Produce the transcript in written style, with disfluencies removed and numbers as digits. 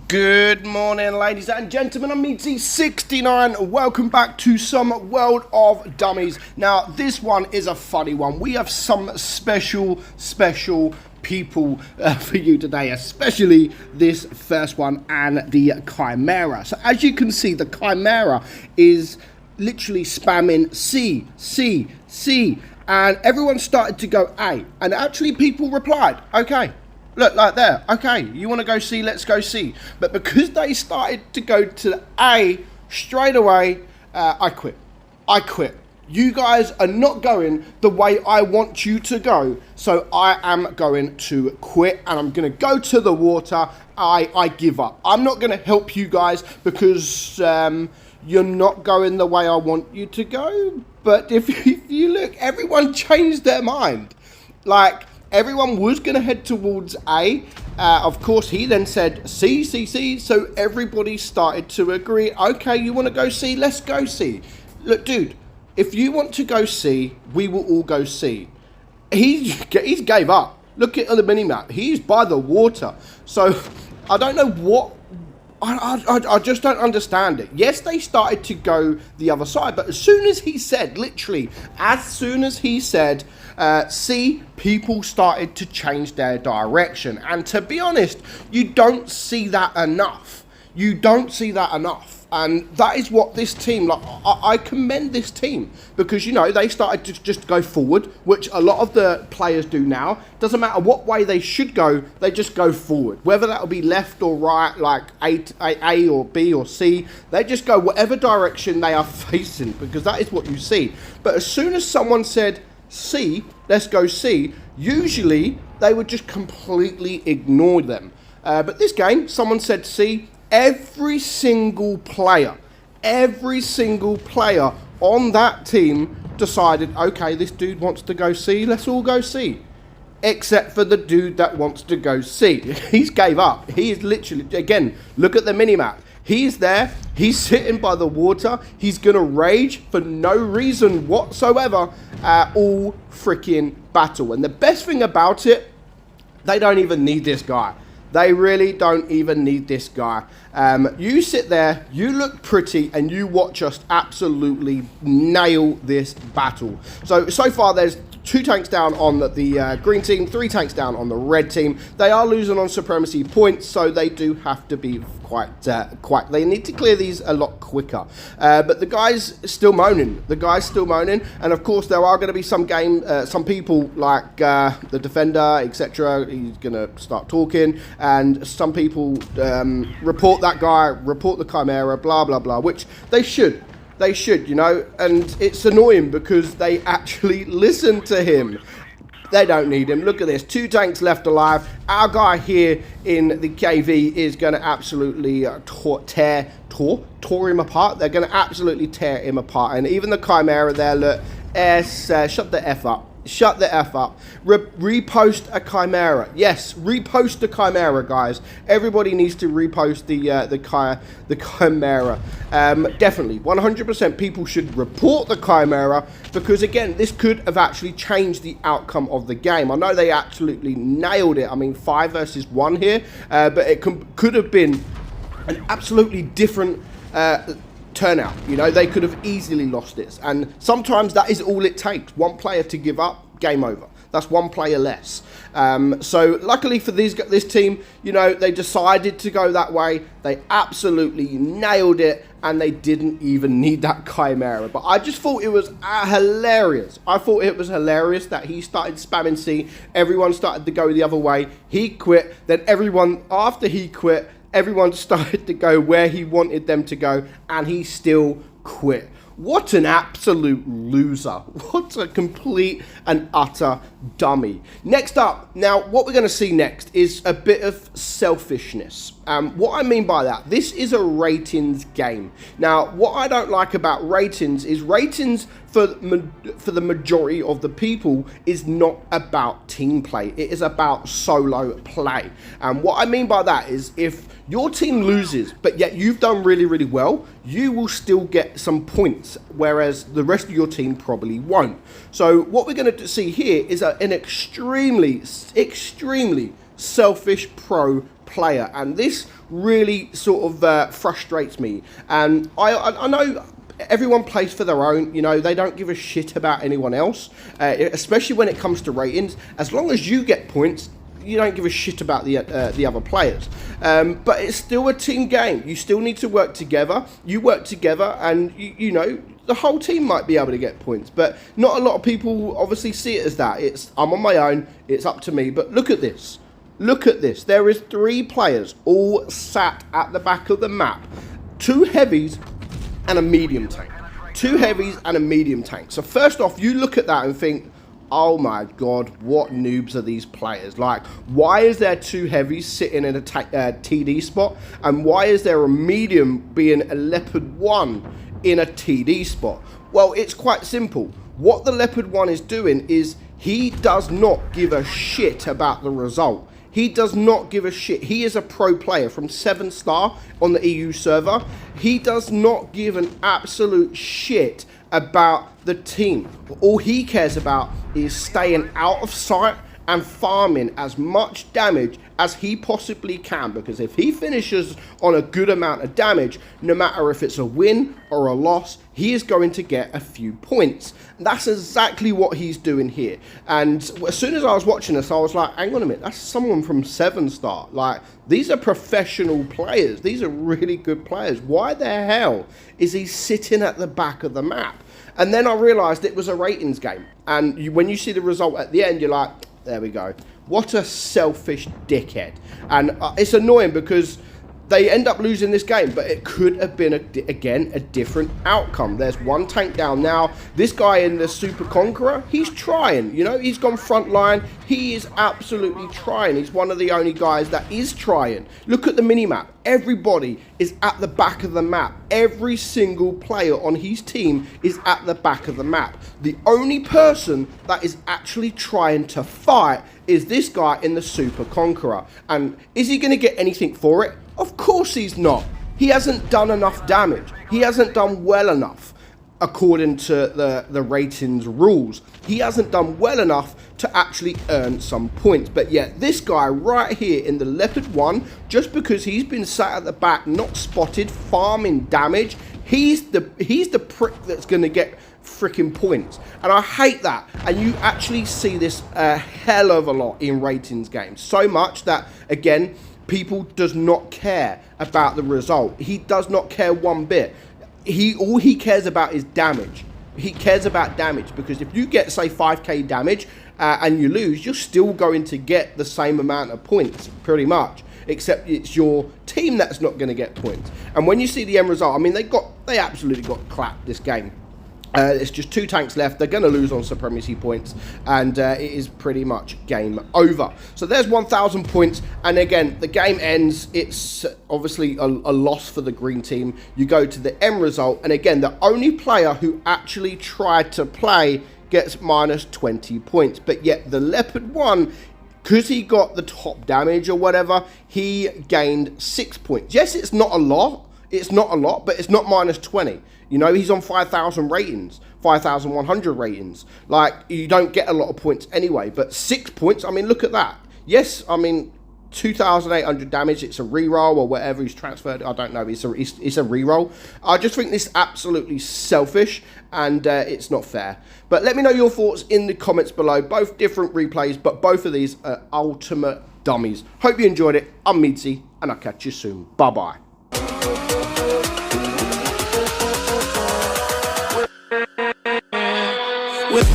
Good morning, ladies and gentlemen. I'm meadsy69. Welcome back to some World of Dummies. Now, this one is a funny one. We have some special people for you today, especially this first one and the Chimera. So, as you can see, the Chimera is literally spamming C, C, C, and everyone started to go A, and actually people replied, okay. Look, like there. Okay, you want to go C, let's go C. But because they started to go to A straight away, I quit. I quit. You guys are not going the way I want you to go. So I am going to quit and I'm going to go to the water. I give up. I'm not going to help you guys because you're not going the way I want you to go. But if you look, everyone changed their mind. Like, everyone was going to head towards A. Of course, he then said C, C, C. So everybody started to agree. Okay, you want to go C? Let's go C. Look, dude, if you want to go C, we will all go C. He's gave up. Look at the mini-map. He's by the water. So I don't know what... I just don't understand it. Yes, they started to go the other side, but as soon as he said, literally, as soon as he said, C, people started to change their direction. And to be honest, you don't see that enough. You don't see that enough. And that is what this team, like, I commend this team because, you know, they started to just go forward, which a lot of the players do now. Doesn't matter what way they should go, they just go forward. Whether that will be left or right, like A or B or C, they just go whatever direction they are facing because that is what you see. But as soon as someone said C, let's go C, usually they would just completely ignore them. But this game, someone said C. Every single player on that team decided, okay, this dude wants to go C, let's all go C. Except for the dude that wants to go C. He's gave up. He is literally, again, look at the minimap. He's there, he's sitting by the water, he's gonna rage for no reason whatsoever, all freaking battle. And the best thing about it, they don't even need this guy. They really don't even need this guy. You sit there, you look pretty, and you watch us absolutely nail this battle. So far there's 2 tanks down on the green team, 3 tanks down on the red team. They are losing on supremacy points, so they do have to be quite, they need to clear these a lot quicker. But the guy's still moaning. And of course there are going to be some people like the defender, etc. He's going to start talking, and some people report that guy, report the Chimera, blah, blah, blah, which they should. They should, you know, and it's annoying because they actually listen to him. They don't need him. Look at this. 2 tanks left alive. Our guy here in the KV is going to absolutely tear him apart. They're going to absolutely tear him apart. And even the Chimera there, look, shut the F up. Shut the F up. Repost a Chimera. Yes, repost the Chimera, guys. Everybody needs to repost the Chimera. Definitely, 100% people should report the Chimera because, again, this could have actually changed the outcome of the game. I know they absolutely nailed it. I mean, 5 versus 1 here, but it could have been an absolutely different turnout. You know, they could have easily lost this, and sometimes that is all it takes. One player to give up, game over. That's 1 player less. So luckily for this team, you know, they decided to go that way. They absolutely nailed it, and they didn't even need that Chimera. But I just thought it was hilarious. I thought it was hilarious that he started spamming C. Everyone started to go the other way. He quit. Then everyone, after he quit, everyone started to go where he wanted them to go, and he still quit. What an absolute loser. What a complete and utter dummy. Next up, now what we're going to see next is a bit of selfishness. What I mean by that, this is a ratings game. Now, what I don't like about ratings is ratings for the majority of the people is not about team play. It is about solo play. And what I mean by that is if your team loses, but yet you've done really, really well, you will still get some points, whereas the rest of your team probably won't. So what we're going to see here is an extremely selfish pro player, and this really sort of frustrates me. And I know everyone plays for their own, you know, they don't give a shit about anyone else, especially when it comes to ratings. As long as you get points, you don't give a shit about the other players. But it's still a team game. You still need to work together. You work together, and you know, the whole team might be able to get points. But not a lot of people obviously see it as that. It's, I'm on my own, it's up to me. But look at this. Look at this. There is 3 players all sat at the back of the map. 2 heavies and a medium tank. 2 heavies and a medium tank. So first off, you look at that and think, oh my god, what noobs are these players? Like, why is there 2 heavies sitting in a TD spot, and why is there a medium being a Leopard 1 in a TD spot? Well, it's quite simple. What the Leopard 1 is doing is he does not give a shit about the result. He does not give a shit. He is a pro player from 7-star on the EU server. He does not give an absolute shit about the team. All he cares about is staying out of sight and farming as much damage as he possibly can, because if he finishes on a good amount of damage, no matter if it's a win or a loss, he is going to get a few points. That's exactly what he's doing here. And as soon as I was watching this, I was like, hang on a minute, that's someone from 7-star. Like, these are professional players. These are really good players. Why the hell is he sitting at the back of the map? And then I realized it was a ratings game. And when you see the result at the end, you're like, there we go. What a selfish dickhead. And it's annoying because they end up losing this game, but it could have been, again, a different outcome. There's 1 tank down now. This guy in the Super Conqueror, he's trying. You know, he's gone front line. He is absolutely trying. He's one of the only guys that is trying. Look at the minimap. Everybody is at the back of the map. Every single player on his team is at the back of the map. The only person that is actually trying to fight is this guy in the Super Conqueror. And is he going to get anything for it? Of course he's not. He hasn't done enough damage. He hasn't done well enough according to the ratings rules. He hasn't done well enough to actually earn some points. But yet this guy right here in the Leopard 1, just because he's been sat at the back, not spotted, farming damage, he's the prick that's going to get freaking points. And I hate that. And you actually see this a hell of a lot in ratings games. So much that, again, people does not care about the result. He does not care one bit. All he cares about is damage. He cares about damage, because if you get, say, 5k damage and you lose, you're still going to get the same amount of points, pretty much, except it's your team that's not going to get points. And when you see the end result, I mean, they absolutely got clapped this game. It's just 2 tanks left. They're going to lose on supremacy points, and it is pretty much game over. So there's 1,000 points, and again, the game ends. It's obviously a loss for the green team. You go to the end result, and again, the only player who actually tried to play gets minus 20 points. But yet the Leopard 1, because he got the top damage or whatever, he gained 6 points. Yes, it's not a lot. It's not a lot, but it's not minus 20. You know, he's on 5,000 ratings, 5,100 ratings. Like, you don't get a lot of points anyway, but 6 points, I mean, look at that. Yes, I mean, 2,800 damage, it's a reroll or whatever he's transferred. I don't know, it's a reroll. I just think this is absolutely selfish, and it's not fair. But let me know your thoughts in the comments below. Both different replays, but both of these are ultimate dummies. Hope you enjoyed it. I'm Meadsy, and I'll catch you soon. Bye-bye. With